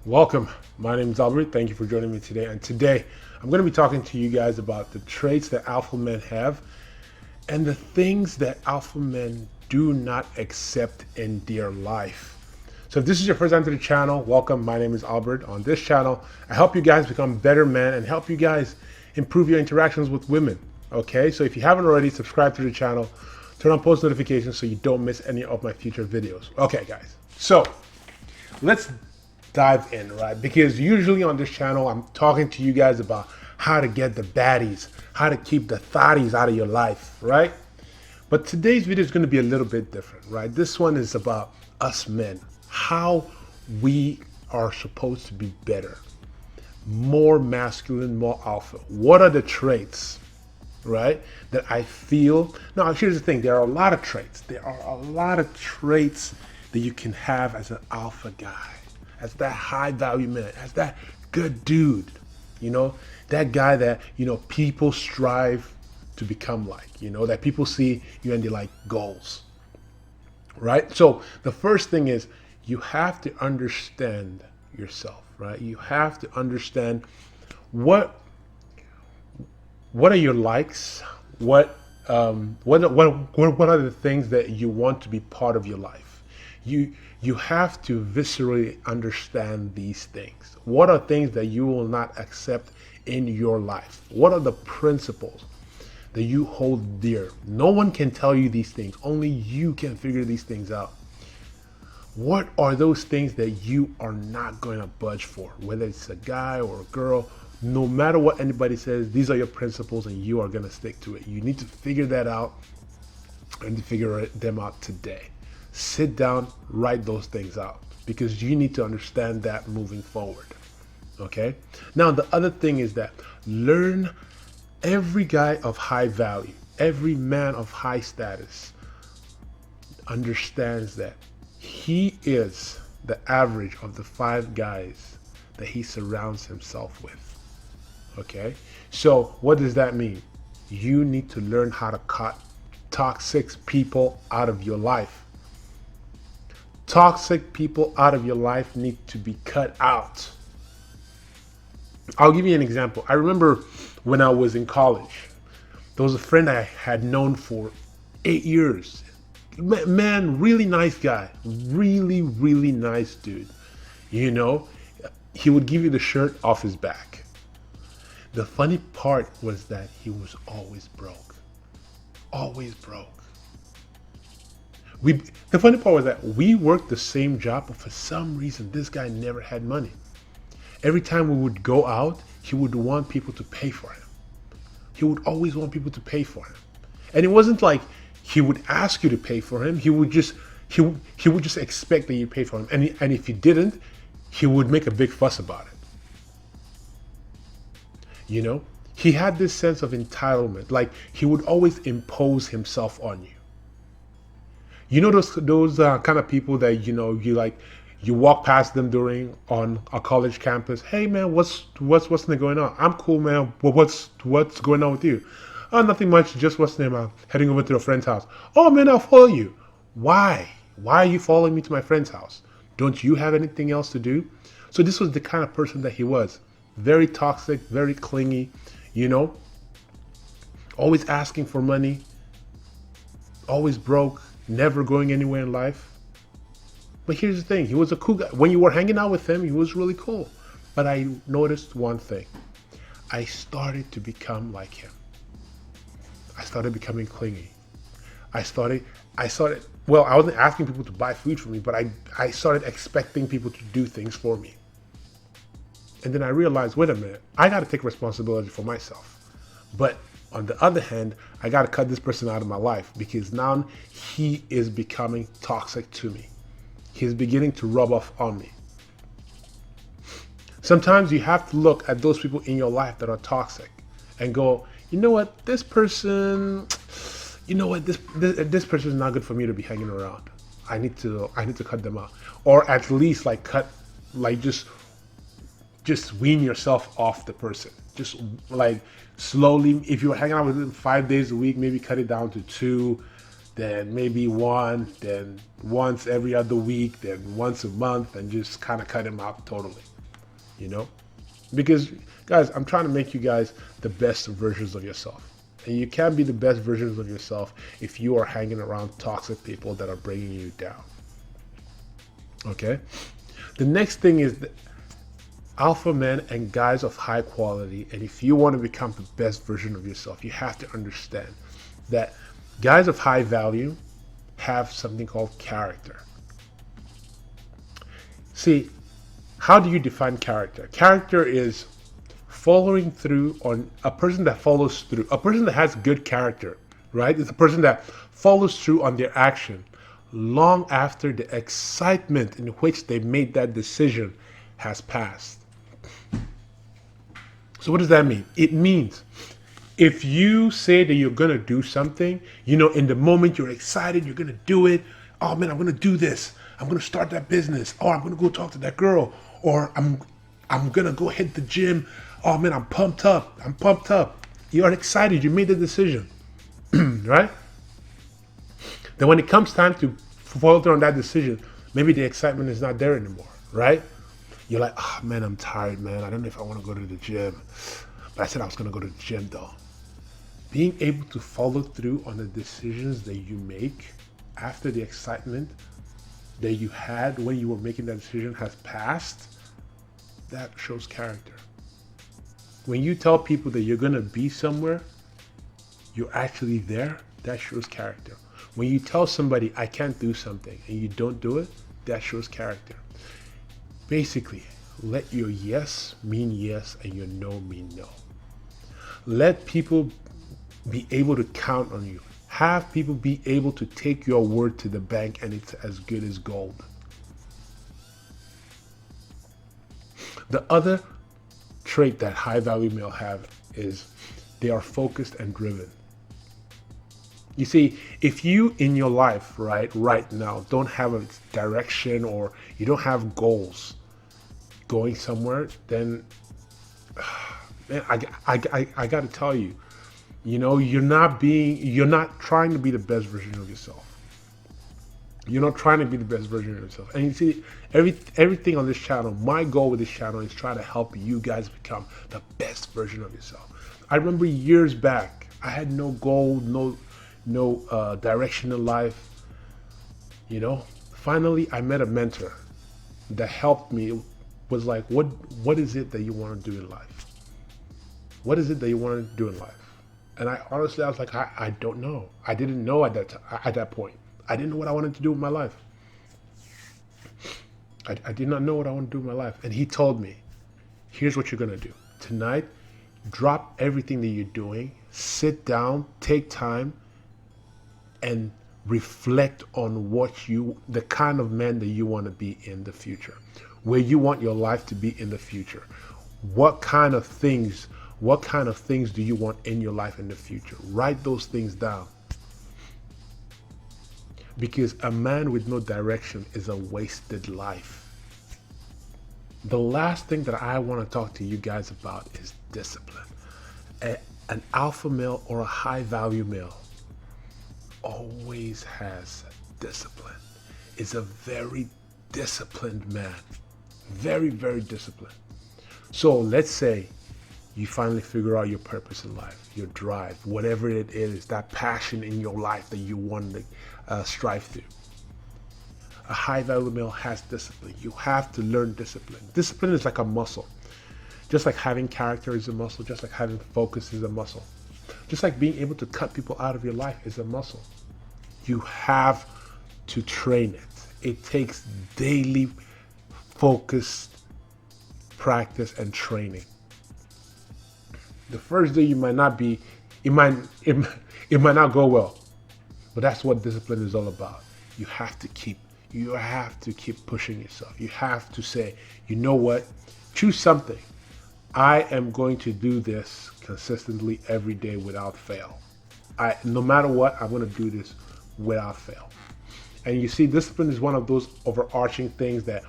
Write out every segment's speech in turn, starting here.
Welcome. My name is Albert. Thank you for joining me today. And today I'm going to be talking to you guys about the traits that alpha men have and the things that alpha men do not accept in their life. So if this is your first time to the channel, welcome. My name is Albert. On this channel, I help you guys become better men and help you guys improve your interactions with women. Okay, so if you haven't already, subscribe to the channel, turn on post notifications so you don't miss any of my future videos. Okay, guys. So let's dive in, right? Because usually on this channel, I'm talking to you guys about how to get the baddies, how to keep the thotties out of your life, right? But today's video is going to be a little bit different, right? This one is about us men, how we are supposed to be better, more masculine, more alpha. What are the traits, right, that I feel? Now, here's the thing. There are a lot of traits. There are a lot of traits that you can have as an alpha guy, as that high value man, as that good dude, that guy that, people strive to become like, that people see you and they like goals, right? So the first thing is you have to understand yourself, right? You have to understand what are your likes, what are the things that you want to be part of your life. You have to viscerally understand these things. What are things that you will not accept in your life? What are the principles that you hold dear? No one can tell you these things. Only you can figure these things out. What are those things that you are not going to budge for? Whether it's a guy or a girl, no matter what anybody says, these are your principles and you are going to stick to it. You need to figure that out and figure them out today. Sit down, write those things out because you need to understand that moving forward. Okay? Now, the other thing is that learn. Every guy of high value, every man of high status understands that he is the average of the 5 guys that he surrounds himself with. Okay? So what does that mean? You need to learn how to cut toxic people out of your life. Toxic people out of your life need to be cut out. I'll give you an example. I remember when I was in college, there was a friend I had known for 8 years. Man, really nice guy. Really, really nice dude. He would give you the shirt off his back. The funny part was that he was always broke. Always broke. The funny part was that we worked the same job, but for some reason, this guy never had money. Every time we would go out, he would want people to pay for him. He would always want people to pay for him. And it wasn't like he would ask you to pay for him. He would just expect that you pay for him. And if you didn't, he would make a big fuss about it. He had this sense of entitlement. Like he would always impose himself on you. Those kind of people that you walk past them on a college campus. Hey man, what's going on? I'm cool, man. Well, what's going on with you? Oh, nothing much. Just heading over to a friend's house. Oh man, I'll follow you. Why? Why are you following me to my friend's house? Don't you have anything else to do? So this was the kind of person that he was. Very toxic, very clingy. Always asking for money. Always broke. Never going anywhere in life. But here's the thing, he was a cool guy. When you were hanging out with him, he was really cool. But I noticed one thing. I started to become like him. I started becoming clingy. I wasn't asking people to buy food for me, but I started expecting people to do things for me. And then I realized, wait a minute, I got to take responsibility for myself. But on the other hand, I got to cut this person out of my life because now he is becoming toxic to me. He's beginning to rub off on me. Sometimes you have to look at those people in your life that are toxic and go, you know what, this person is not good for me to be hanging around. I need to cut them out. Or at least just wean yourself off the person. Just slowly, if you're hanging out with them 5 days a week, maybe cut it down to 2, then maybe 1, then once every other week, then once a month, and just kind of cut him out totally. you know? Because, guys, I'm trying to make you guys the best versions of yourself. And you can't be the best versions of yourself if you are hanging around toxic people that are bringing you down. Okay? The next thing is that alpha men and guys of high quality, and if you want to become the best version of yourself, you have to understand that guys of high value have something called character. See, how do you define character? Character is following through on a person that follows through, a person that has good character, right? It's a person that follows through on their action long after the excitement in which they made that decision has passed. So what does that mean? It means if you say that you're going to do something, in the moment you're excited, you're going to do it. Oh man, I'm going to do this. I'm going to start that business. Or I'm going to go talk to that girl. Or I'm going to go hit the gym. Oh man, I'm pumped up. You're excited. You made the decision, right? Then when it comes time to follow through on that decision, maybe the excitement is not there anymore, right? You're like, oh man, I'm tired, man. I don't know if I want to go to the gym. But I said I was going to go to the gym though. Being able to follow through on the decisions that you make after the excitement that you had when you were making that decision has passed, that shows character. When you tell people that you're going to be somewhere, you're actually there, that shows character. When you tell somebody, I can't do something, and you don't do it, that shows character. Basically, let your yes mean yes and your no mean no. Let people be able to count on you. Have people be able to take your word to the bank and it's as good as gold. The other trait that high value male have is they are focused and driven. You see, if you in your life, right now, don't have a direction or you don't have goals going somewhere, then man, I got to tell you, you're not trying to be the best version of yourself. You're not trying to be the best version of yourself. And you see, everything on this channel, my goal with this channel is try to help you guys become the best version of yourself. I remember years back, I had no goal, no direction in life. Finally, I met a mentor that helped me. It was like, what is it that you want to do in life? What is it that you want to do in life? And I was like, I don't know. I didn't know at that point. I didn't know what I wanted to do with my life. I did not know what I wanted to do with my life. And he told me, here's what you're going to do. Tonight, drop everything that you're doing, sit down, take time, and reflect on the kind of man that you want to be in the future, where you want your life to be in the future. What kind of things do you want in your life in the future? Write those things down. Because a man with no direction is a wasted life. The last thing that I want to talk to you guys about is discipline. An alpha male or a high value male always has discipline. Is a very disciplined man. Very, very disciplined. So let's say you finally figure out your purpose in life, your drive, whatever it is, that passion in your life that you want to strive to. A high value male has discipline. You have to learn discipline. Discipline is like a muscle. Just like having character is a muscle, just like having focus is a muscle. Just like being able to cut people out of your life is a muscle. You have to train it. It takes daily focused practice and training. The first day it might not go well, but that's what discipline is all about. You have to keep pushing yourself. You have to say, you know what? Choose something. I am going to do this consistently every day without fail. No matter what, I'm going to do this without fail. And you see, discipline is one of those overarching things that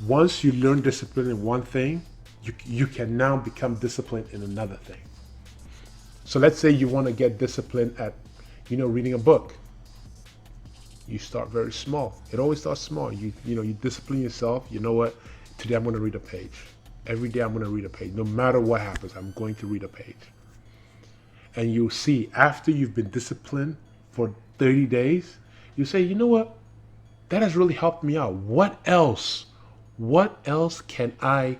once you learn discipline in one thing, you can now become disciplined in another thing. So let's say you want to get disciplined at, reading a book. You start very small. It always starts small. You discipline yourself. You know what? Today I'm going to read a page. Every day I'm going to read a page. No matter what happens, I'm going to read a page. And you'll see, after you've been disciplined for 30 days, you say, you know what? That has really helped me out. What else? What else can I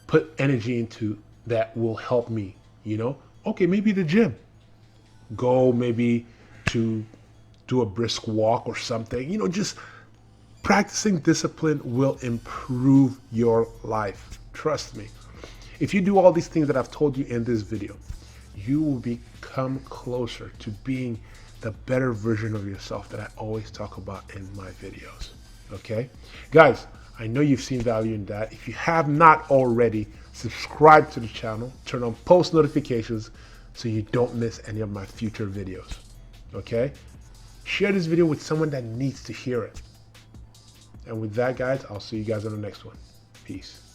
put energy into that will help me? You know? Okay, maybe the gym. Go maybe to do a brisk walk or something. You know, just practicing discipline will improve your life. Trust me. If you do all these things that I've told you in this video, you will become closer to being the better version of yourself that I always talk about in my videos. Okay? Guys, I know you've seen value in that. If you have not already, subscribe to the channel, turn on post notifications so you don't miss any of my future videos. Okay? Share this video with someone that needs to hear it. And with that, guys, I'll see you guys on the next one. Peace.